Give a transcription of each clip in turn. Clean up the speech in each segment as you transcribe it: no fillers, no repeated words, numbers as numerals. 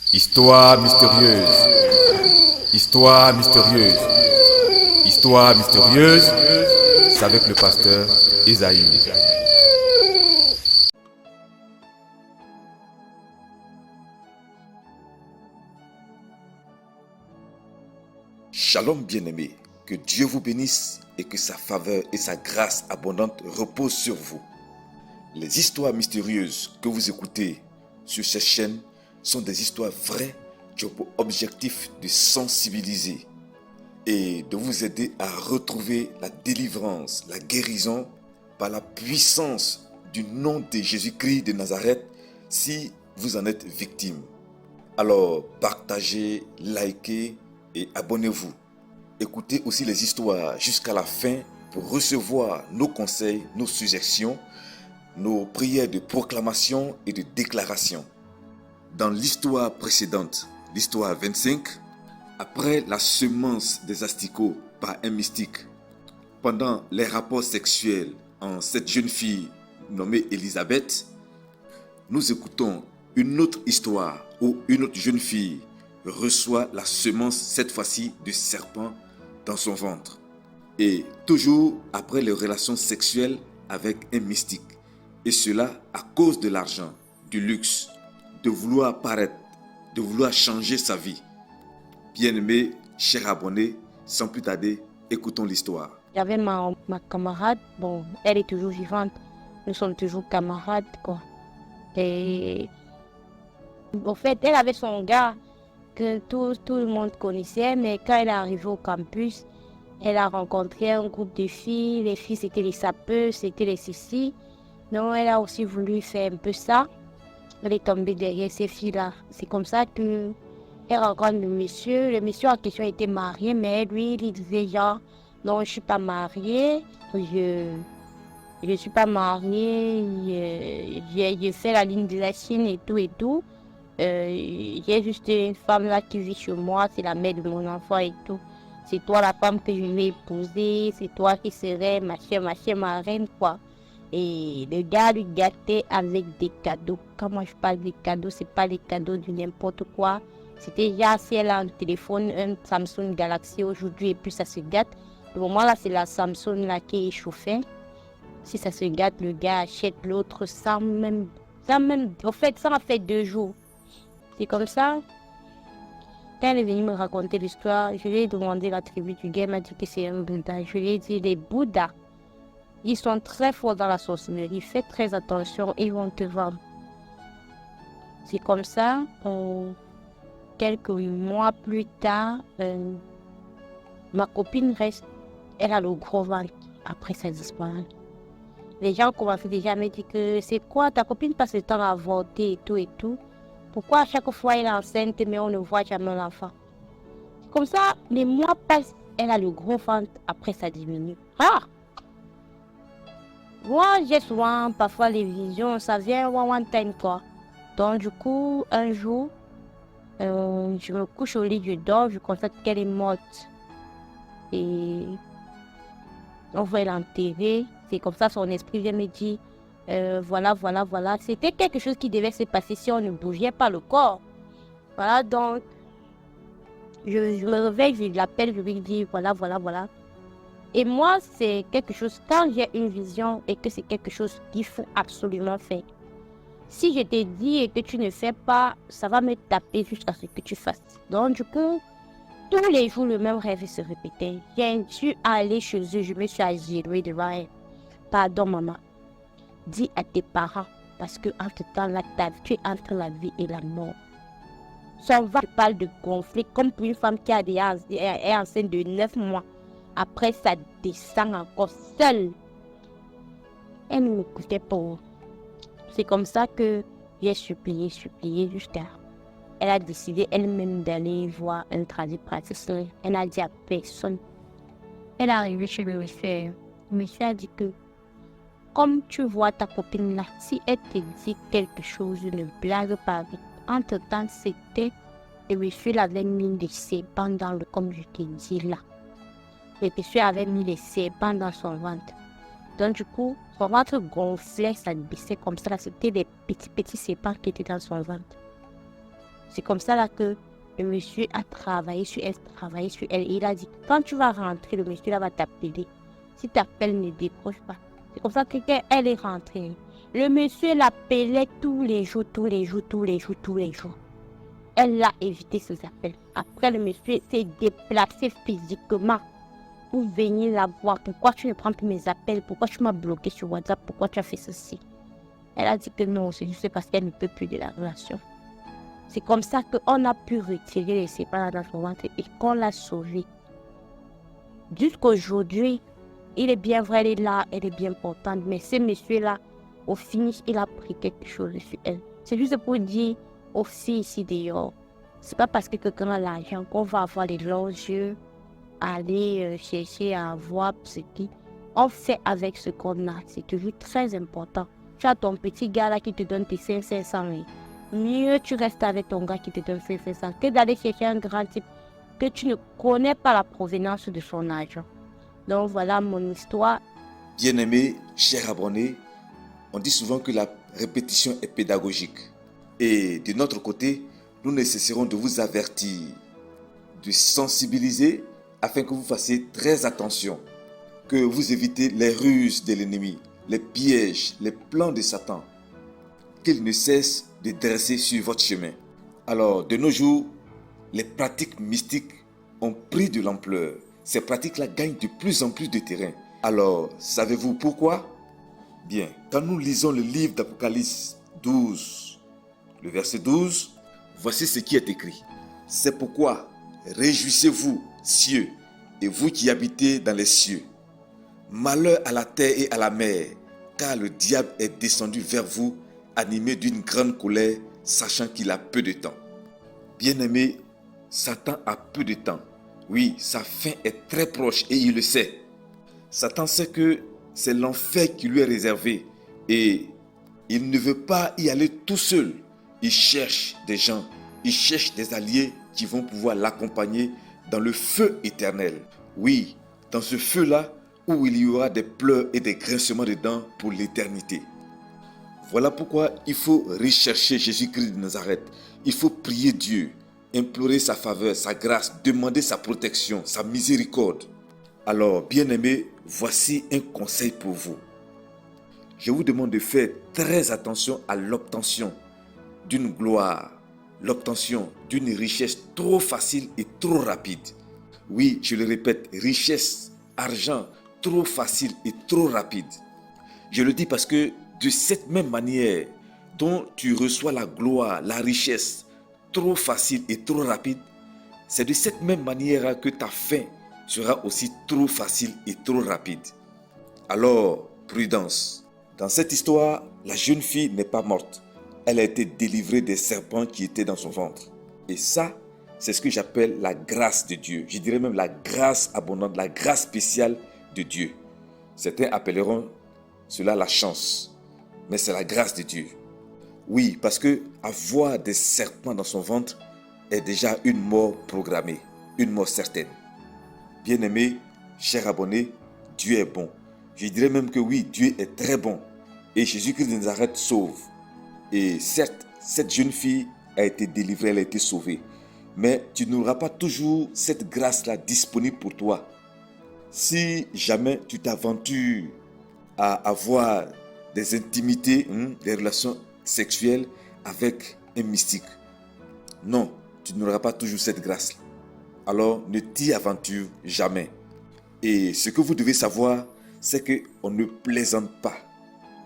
Histoire mystérieuse. Histoire mystérieuse. Histoire mystérieuse. C'est avec le pasteur Esaïe. Shalom bien-aimés, que Dieu vous bénisse et que sa faveur et sa grâce abondante reposent sur vous. Les histoires mystérieuses que vous écoutez sur cette chaîne sont des histoires vraies qui ont pour objectif de sensibiliser et de vous aider à retrouver la délivrance, la guérison par la puissance du nom de Jésus-Christ de Nazareth si vous en êtes victime. Alors partagez, likez et abonnez-vous. Écoutez aussi les histoires jusqu'à la fin pour recevoir nos conseils, nos suggestions, nos prières de proclamation et de déclaration. Dans l'histoire précédente, l'histoire 25, après la semence des asticots par un mystique, pendant les rapports sexuels en cette jeune fille nommée Élisabeth, nous écoutons une autre histoire où une autre jeune fille reçoit la semence, cette fois-ci, de serpent dans son ventre. Et toujours après les relations sexuelles avec un mystique. Et cela à cause de l'argent, du luxe, de vouloir paraître, de vouloir changer sa vie. Bien-aimés, chers abonnés, sans plus tarder, écoutons l'histoire. J'avais ma camarade, bon, elle est toujours vivante, nous sommes toujours camarades, quoi. Et en fait, elle avait son gars que tout le monde connaissait, mais quand elle est arrivée au campus, elle a rencontré un groupe de filles. Les filles, c'était les sapeurs, c'était les sissi. Donc, elle a aussi voulu faire un peu ça. Elle est tombée derrière ces filles-là. C'est comme ça qu'elle rencontre le monsieur. Le monsieur en question était marié, mais lui, il disait genre, non, je ne suis pas mariée. Je suis pas mariée. J'ai fait la ligne de la Chine et tout et tout. J'ai juste une femme là qui vit chez moi, c'est la mère de mon enfant et tout. C'est toi la femme que je vais épouser, c'est toi qui serais ma chère, ma reine, quoi. Et le gars lui gâtait avec des cadeaux. Quand moi je parle des cadeaux, c'est pas les cadeaux de n'importe quoi. C'était déjà si elle a un téléphone, un Samsung Galaxy aujourd'hui et puis ça se gâte. Le moment là, c'est la Samsung là qui est chauffée. Si ça se gâte, le gars achète l'autre sans même, en fait, ça m'a fait 2 jours. C'est comme ça. Quand elle est venue me raconter l'histoire, je lui ai demandé la tribu du gars, elle m'a dit que c'est un Bouddha. Je lui ai dit, les Bouddhas, ils sont très forts dans la sorcellerie. Fais très attention, ils vont te vendre. C'est comme ça. Quelques mois plus tard, ma copine reste, elle a le gros ventre après sa disparition. Les gens commençaient déjà à me dire que c'est quoi, ta copine passe le temps à avorter et tout et tout. Pourquoi à chaque fois elle est enceinte mais on ne voit jamais l'enfant? Comme ça, les mois passent, elle a le gros ventre, après ça diminue. Ah! Moi, j'ai souvent, parfois les visions, ça vient one time quoi. Donc du coup, un jour, je me couche au lit, je dors, je constate qu'elle est morte. Et on va l'enterrer. C'est comme ça, son esprit vient me dire, voilà. C'était quelque chose qui devait se passer si on ne bougeait pas le corps. Voilà, donc, je me réveille, je l'appelle, je lui dis, voilà. Et moi, c'est quelque chose, quand j'ai une vision et que c'est quelque chose qu'il faut absolument faire. Si je te dis et que tu ne fais pas, ça va me taper jusqu'à ce que tu fasses. Donc, du coup, tous les jours, le même rêve se répétait. J'ai dû aller chez eux, je me suis agirée devant elle. Pardon, maman. Dis à tes parents, parce que entre-temps, là, tu es entre la vie et la mort. Ça va, je parle de conflit, comme pour une femme qui est enceinte de 9 mois. Après, ça descend encore seule. Elle ne m'écoutait pas. C'est comme ça que j'ai supplié jusqu'à... Elle a décidé elle-même d'aller voir un tradipraticien. Elle n'a dit à personne. Elle est arrivée chez le monsieur. Le monsieur a dit que, comme tu vois ta copine là, si elle te dit quelque chose, ne blague pas. Entre-temps, c'était le monsieur avait mis des serpents dans le, comme je t'ai dit là. Le monsieur avait mis les serpents dans son ventre. Donc du coup, son ventre gonflait, ça baissait comme ça. C'était des petits serpents qui étaient dans son ventre. C'est comme ça là que le monsieur a travaillé sur elle. Et il a dit, quand tu vas rentrer, le monsieur là va t'appeler. Si tu appelles, ne décroche pas. C'est comme ça que quand elle est rentrée, le monsieur l'appelait tous les jours. Elle l'a évité ces appels. Après, le monsieur s'est déplacé physiquement pour venir la voir. Pourquoi tu ne prends plus mes appels? Pourquoi tu m'as bloqué sur WhatsApp? Pourquoi tu as fait ceci? Elle a dit que non, c'est juste parce qu'elle ne peut plus de la relation. C'est comme ça qu'on a pu retirer les séparations dans son ventre et qu'on l'a sauvée. Jusqu'aujourd'hui, il est bien vrai, elle est là, elle est bien portante. Mais ce monsieur-là, au finish, il a pris quelque chose sur elle. C'est juste pour dire aux filles ici dehors, c'est pas parce que quelqu'un a l'argent qu'on va avoir les longs yeux, aller chercher à avoir ce qui. On fait avec ce qu'on a. C'est toujours très important. Tu as ton petit gars là qui te donne tes 500 000. Mieux tu restes avec ton gars qui te donne 500 que d'aller chercher un grand type que tu ne connais pas la provenance de son argent. Donc voilà mon histoire. Bien-aimés, chers abonnés, on dit souvent que la répétition est pédagogique. Et de notre côté, nous ne cesserons de vous avertir, de sensibiliser afin que vous fassiez très attention, que vous évitez les ruses de l'ennemi, les pièges, les plans de Satan, qu'il ne cesse de dresser sur votre chemin. Alors, de nos jours, les pratiques mystiques ont pris de l'ampleur. Ces pratiques-là gagnent de plus en plus de terrain. Alors, savez-vous pourquoi? Bien, quand nous lisons le livre d'Apocalypse 12, le verset 12, voici ce qui est écrit. C'est pourquoi, réjouissez-vous, cieux, et vous qui habitez dans les cieux. Malheur à la terre et à la mer, car le diable est descendu vers vous, animé d'une grande colère, sachant qu'il a peu de temps. Bien-aimé, Satan a peu de temps. Oui, sa fin est très proche et il le sait. Satan sait que c'est l'enfer qui lui est réservé et il ne veut pas y aller tout seul. Il cherche des gens, il cherche des alliés qui vont pouvoir l'accompagner dans le feu éternel. Oui, dans ce feu-là où il y aura des pleurs et des grincements de dents pour l'éternité. Voilà pourquoi il faut rechercher Jésus-Christ de Nazareth. Il faut prier Dieu, implorer sa faveur, sa grâce, demander sa protection, sa miséricorde. Alors, bien-aimés, voici un conseil pour vous. Je vous demande de faire très attention à l'obtention d'une gloire, l'obtention d'une richesse trop facile et trop rapide. Oui, je le répète, richesse, argent, trop facile et trop rapide. Je le dis parce que de cette même manière dont tu reçois la gloire, la richesse, trop facile et trop rapide, c'est de cette même manière que ta fin sera aussi trop facile et trop rapide. Alors, prudence. Dans cette histoire, la jeune fille n'est pas morte. Elle a été délivrée des serpents qui étaient dans son ventre. Et ça, c'est ce que j'appelle la grâce de Dieu. Je dirais même la grâce abondante, la grâce spéciale de Dieu. Certains appelleront cela la chance. Mais c'est la grâce de Dieu. Oui, parce que avoir des serpents dans son ventre est déjà une mort programmée, une mort certaine. Bien-aimés, chers abonnés, Dieu est bon. Je dirais même que oui, Dieu est très bon. Et Jésus-Christ de Nazareth sauve. Et certes, cette jeune fille a été délivrée, elle a été sauvée. Mais tu n'auras pas toujours cette grâce-là disponible pour toi. Si jamais tu t'aventures à avoir des intimités, des relations sexuelles avec un mystique. Non, tu n'auras pas toujours cette grâce. Alors ne t'y aventure jamais. Et ce que vous devez savoir, c'est qu'on ne plaisante pas.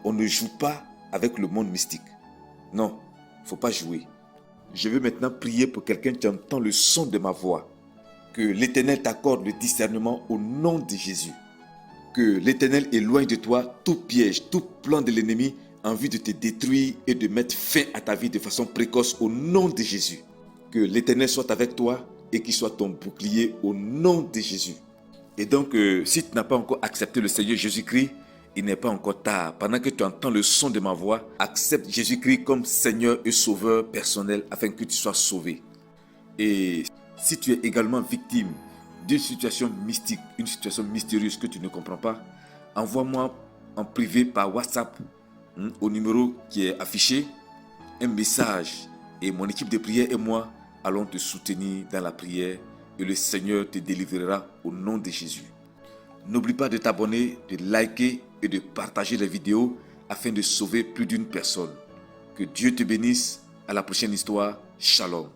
On ne joue pas avec le monde mystique. Non, il ne faut pas jouer. Je veux maintenant prier pour quelqu'un qui entend le son de ma voix. Que l'Éternel t'accorde le discernement au nom de Jésus. Que l'Éternel éloigne de toi tout piège, tout plan de l'ennemi en vue de te détruire et de mettre fin à ta vie de façon précoce au nom de Jésus. Que l'Éternel soit avec toi et qu'il soit ton bouclier au nom de Jésus. Et donc, si tu n'as pas encore accepté le Seigneur Jésus-Christ, il n'est pas encore tard. Pendant que tu entends le son de ma voix, accepte Jésus-Christ comme Seigneur et Sauveur personnel afin que tu sois sauvé. Et si tu es également victime d'une situation mystique, une situation mystérieuse que tu ne comprends pas, envoie-moi en privé par WhatsApp au numéro qui est affiché un message Et mon équipe de prière et moi allons te soutenir dans la prière et le Seigneur te délivrera au nom de Jésus. N'oublie pas de t'abonner, de liker et de partager les vidéos afin de sauver plus d'une personne. Que Dieu te bénisse. À la prochaine histoire. Shalom.